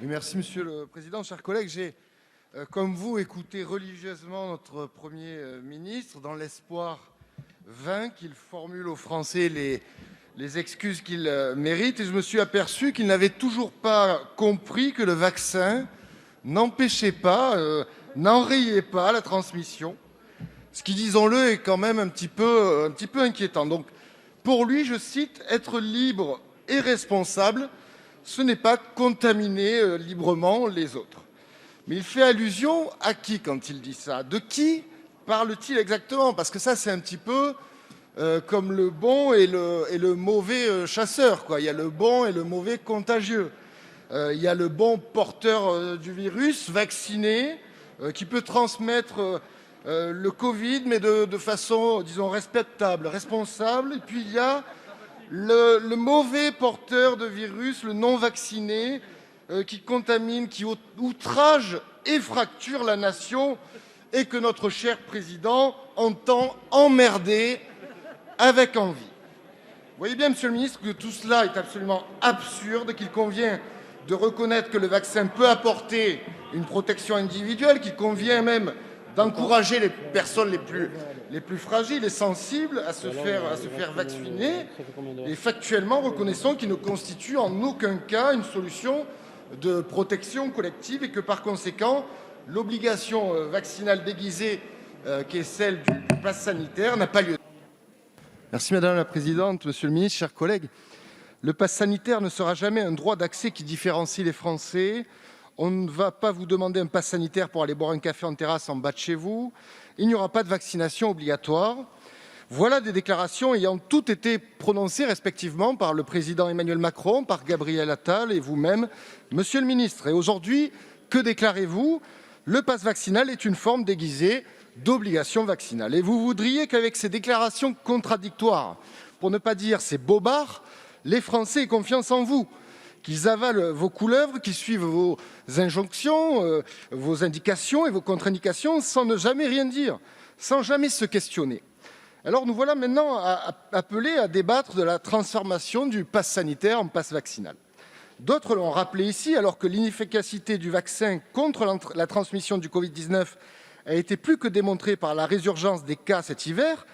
Oui, merci Monsieur le Président. Chers collègues, j'ai, comme vous, écouté religieusement notre Premier ministre dans l'espoir vain qu'il formule aux Français les excuses qu'ils méritent. Et je me suis aperçu qu'il n'avait toujours pas compris que le vaccin n'empêchait pas, n'enrayait pas la transmission. Ce qui, disons-le, est quand même un petit peu inquiétant. Donc, pour lui, je cite, « Être libre et responsable, ce n'est pas contaminer librement les autres ». Mais il fait allusion à qui quand il dit ça? De qui parle-t-il exactement? Parce que ça, c'est un petit peu comme le bon et le mauvais chasseur, quoi. Il y a le bon et le mauvais contagieux. Il y a le bon porteur du virus, vacciné, qui peut transmettre le Covid, mais de façon, disons, respectable, responsable. Et puis il y a le mauvais porteur de virus, le non vacciné, qui contamine, qui outrage et fracture la nation et que notre cher président entend emmerder avec envie. Vous voyez bien, monsieur le ministre, que tout cela est absolument absurde, qu'il convient de reconnaître que le vaccin peut apporter une protection individuelle, qu'il convient même d'encourager les personnes les plus fragiles et sensibles à se faire vacciner. Et factuellement, reconnaissons qu'il ne constitue en aucun cas une solution de protection collective et que par conséquent, l'obligation vaccinale déguisée qui est celle du pass sanitaire n'a pas lieu. Merci Madame la Présidente, Monsieur le Ministre, chers collègues. Le pass sanitaire ne sera jamais un droit d'accès qui différencie les Français. On ne va pas vous demander un pass sanitaire pour aller boire un café en terrasse en bas de chez vous. Il n'y aura pas de vaccination obligatoire. Voilà des déclarations ayant toutes été prononcées respectivement par le président Emmanuel Macron, par Gabriel Attal et vous-même, Monsieur le Ministre. Et aujourd'hui, que déclarez-vous? Le pass vaccinal est une forme déguisée d'obligation vaccinale. Et vous voudriez qu'avec ces déclarations contradictoires, pour ne pas dire ces bobards, les Français aient confiance en vous, qu'ils avalent vos couleuvres, qu'ils suivent vos injonctions, vos indications et vos contre-indications sans ne jamais rien dire, sans jamais se questionner. Alors nous voilà maintenant appelés à débattre de la transformation du pass sanitaire en pass vaccinal. D'autres l'ont rappelé ici, alors que l'inefficacité du vaccin contre la transmission du Covid-19 a été plus que démontrée par la résurgence des cas cet hiver,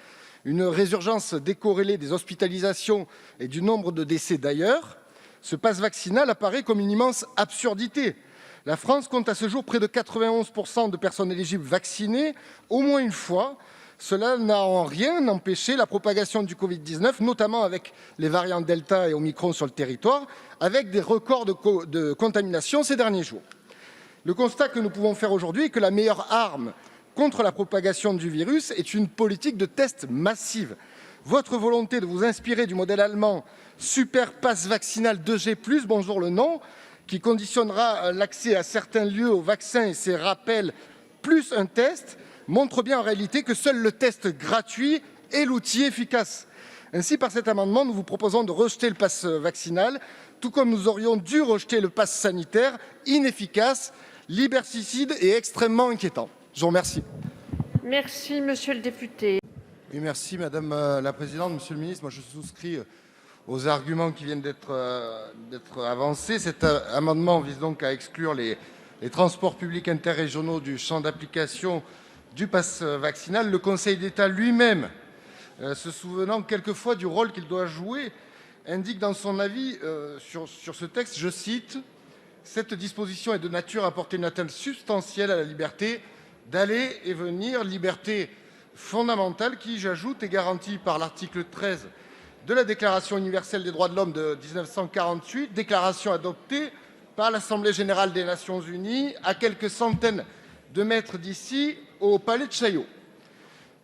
une résurgence décorrélée des hospitalisations et du nombre de décès d'ailleurs. Ce pass vaccinal apparaît comme une immense absurdité. La France compte à ce jour près de 91% de personnes éligibles vaccinées au moins une fois. Cela n'a en rien empêché la propagation du Covid-19, notamment avec les variants Delta et Omicron sur le territoire, avec des records de contamination ces derniers jours. Le constat que nous pouvons faire aujourd'hui est que la meilleure arme contre la propagation du virus est une politique de tests massive. Votre volonté de vous inspirer du modèle allemand Super Pass Vaccinal 2G+, bonjour le nom, qui conditionnera l'accès à certains lieux au vaccin et ses rappels plus un test, montre bien en réalité que seul le test gratuit est l'outil efficace. Ainsi, par cet amendement, nous vous proposons de rejeter le pass vaccinal, tout comme nous aurions dû rejeter le pass sanitaire, inefficace, liberticide et extrêmement inquiétant. Je vous remercie. Merci, monsieur le député. Oui, merci Madame la Présidente, Monsieur le Ministre. Moi, je souscris aux arguments qui viennent d'être avancés. Cet amendement vise donc à exclure les transports publics interrégionaux du champ d'application du pass vaccinal. Le Conseil d'État lui-même, se souvenant quelquefois du rôle qu'il doit jouer, indique dans son avis sur ce texte, je cite, « Cette disposition est de nature à porter une atteinte substantielle à la liberté d'aller et venir, liberté fondamentale qui, j'ajoute, est garantie par l'article 13 de la Déclaration universelle des droits de l'homme de 1948, déclaration adoptée par l'Assemblée générale des Nations unies à quelques centaines de mètres d'ici, au palais de Chaillot. »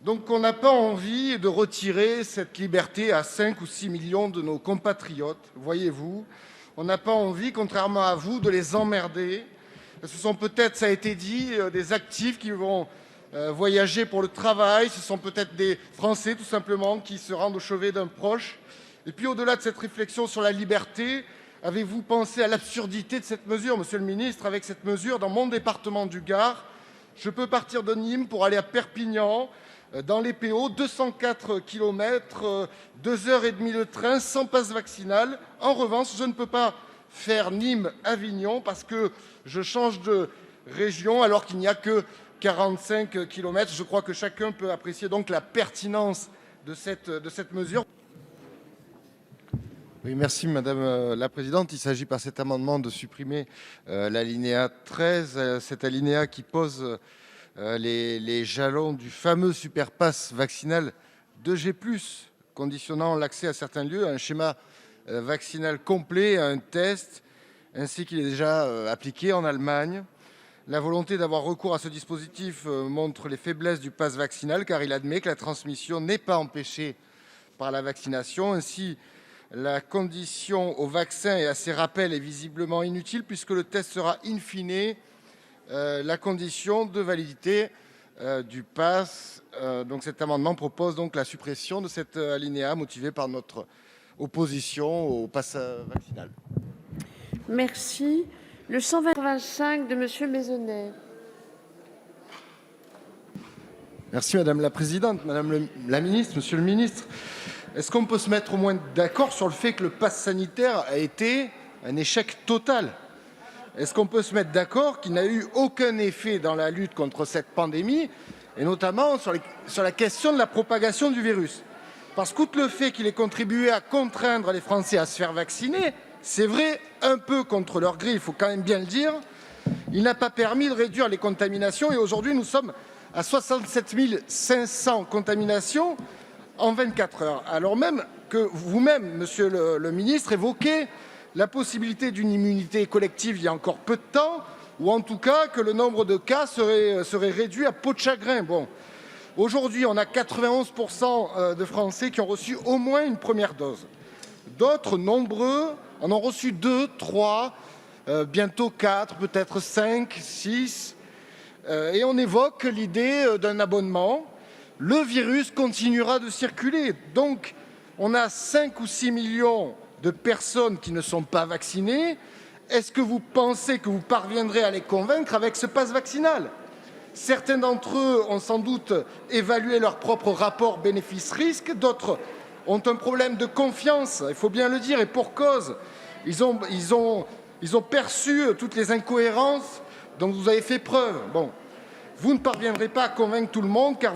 Donc on n'a pas envie de retirer cette liberté à 5 ou 6 millions de nos compatriotes, voyez-vous. On n'a pas envie, contrairement à vous, de les emmerder. Ce sont peut-être, ça a été dit, des actifs qui vont voyager pour le travail. Ce sont peut-être des Français, tout simplement, qui se rendent au chevet d'un proche. Et puis, au-delà de cette réflexion sur la liberté, avez-vous pensé à l'absurdité de cette mesure, Monsieur le Ministre? Avec cette mesure, dans mon département du Gard, je peux partir de Nîmes pour aller à Perpignan, dans les PO, 204 km, 2 h 30 de train, sans passe vaccinal. En revanche, je ne peux pas faire Nîmes-Avignon parce que je change de région alors qu'il n'y a que 45 kilomètres. Je crois que chacun peut apprécier donc la pertinence de cette mesure. Oui, merci Madame la Présidente. Il s'agit par cet amendement de supprimer l'alinéa 13, cet alinéa qui pose les jalons du fameux superpass vaccinal 2G+, conditionnant l'accès à certains lieux à un schéma vaccinal complet, à un test, ainsi qu'il est déjà appliqué en Allemagne. La volonté d'avoir recours à ce dispositif montre les faiblesses du pass vaccinal, car il admet que la transmission n'est pas empêchée par la vaccination. Ainsi, la condition au vaccin et à ses rappels est visiblement inutile, puisque le test sera in fine la condition de validité du pass. Donc cet amendement propose donc la suppression de cet alinéa motivé par notre opposition au pass vaccinal. Merci. Le 185 de Monsieur Maisonnet. Merci Madame la Présidente, Madame la Ministre, Monsieur le Ministre. Est-ce qu'on peut se mettre au moins d'accord sur le fait que le pass sanitaire a été un échec total ? Est-ce qu'on peut se mettre d'accord qu'il n'a eu aucun effet dans la lutte contre cette pandémie, et notamment sur la question de la propagation du virus ? Parce qu'outre le fait qu'il ait contribué à contraindre les Français à se faire vacciner, c'est vrai, un peu contre leur gré, il faut quand même bien le dire, il n'a pas permis de réduire les contaminations et aujourd'hui nous sommes à 67 500 contaminations en 24 heures. Alors même que vous-même, Monsieur le Ministre, évoquez la possibilité d'une immunité collective il y a encore peu de temps, ou en tout cas que le nombre de cas serait réduit à peau de chagrin. Bon, aujourd'hui, on a 91% de Français qui ont reçu au moins une première dose. D'autres, nombreux, en ont reçu 2, 3, bientôt 4, peut-être 5, 6. Et on évoque l'idée d'un abonnement. Le virus continuera de circuler. Donc, on a 5 ou 6 millions de personnes qui ne sont pas vaccinées. Est-ce que vous pensez que vous parviendrez à les convaincre avec ce pass vaccinal ? Certains d'entre eux ont sans doute évalué leur propre rapport bénéfice-risque. D'autres ont un problème de confiance, il faut bien le dire, et pour cause. Ils ont perçu toutes les incohérences dont vous avez fait preuve. Bon, vous ne parviendrez pas à convaincre tout le monde, car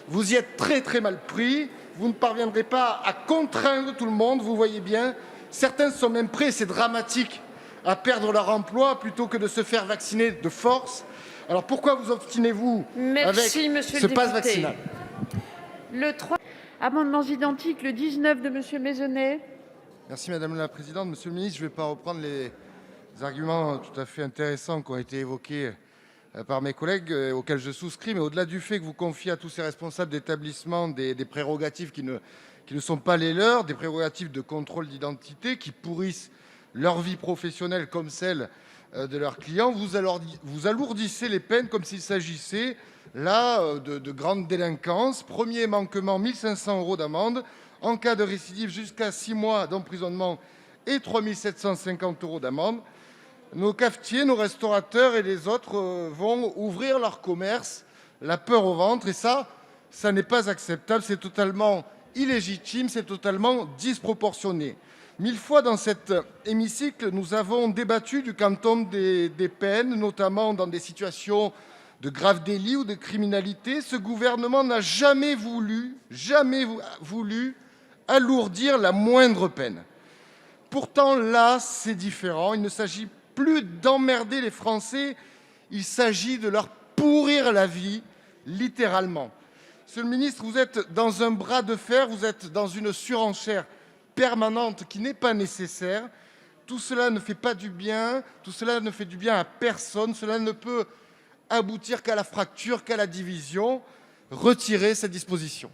vous y êtes très très mal pris. Vous ne parviendrez pas à contraindre tout le monde, vous voyez bien. Certains sont même prêts, c'est dramatique, à perdre leur emploi plutôt que de se faire vacciner de force. Alors pourquoi vous obstinez-vous avec ce pass vaccinal ? Le 3. Amendements identiques, le 19 de Monsieur Maisonnet. Merci Madame la Présidente. Monsieur le Ministre, je ne vais pas reprendre les arguments tout à fait intéressants qui ont été évoqués par mes collègues, auxquels je souscris, mais au-delà du fait que vous confiez à tous ces responsables d'établissement des prérogatives qui ne sont pas les leurs, des prérogatives de contrôle d'identité qui pourrissent leur vie professionnelle comme celle de leurs clients, vous alourdissez les peines comme s'il s'agissait là de grande délinquance. Premier manquement, 1 500 € d'amende. En cas de récidive, jusqu'à 6 mois d'emprisonnement et 3 750 € d'amende. Nos cafetiers, nos restaurateurs et les autres vont ouvrir leur commerce, la peur au ventre. Et ça n'est pas acceptable, c'est totalement illégitime, c'est totalement disproportionné. 1000 fois dans cet hémicycle, nous avons débattu du quantum des peines, notamment dans des situations de grave délit ou de criminalité. Ce gouvernement n'a jamais voulu alourdir la moindre peine. Pourtant, là, c'est différent. Il ne s'agit plus d'emmerder les Français, il s'agit de leur pourrir la vie, littéralement. Monsieur le ministre, vous êtes dans un bras de fer, vous êtes dans une surenchère permanente qui n'est pas nécessaire. Tout cela ne fait pas du bien, tout cela ne fait du bien à personne, cela ne peut aboutir qu'à la fracture, qu'à la division. Retirez cette disposition.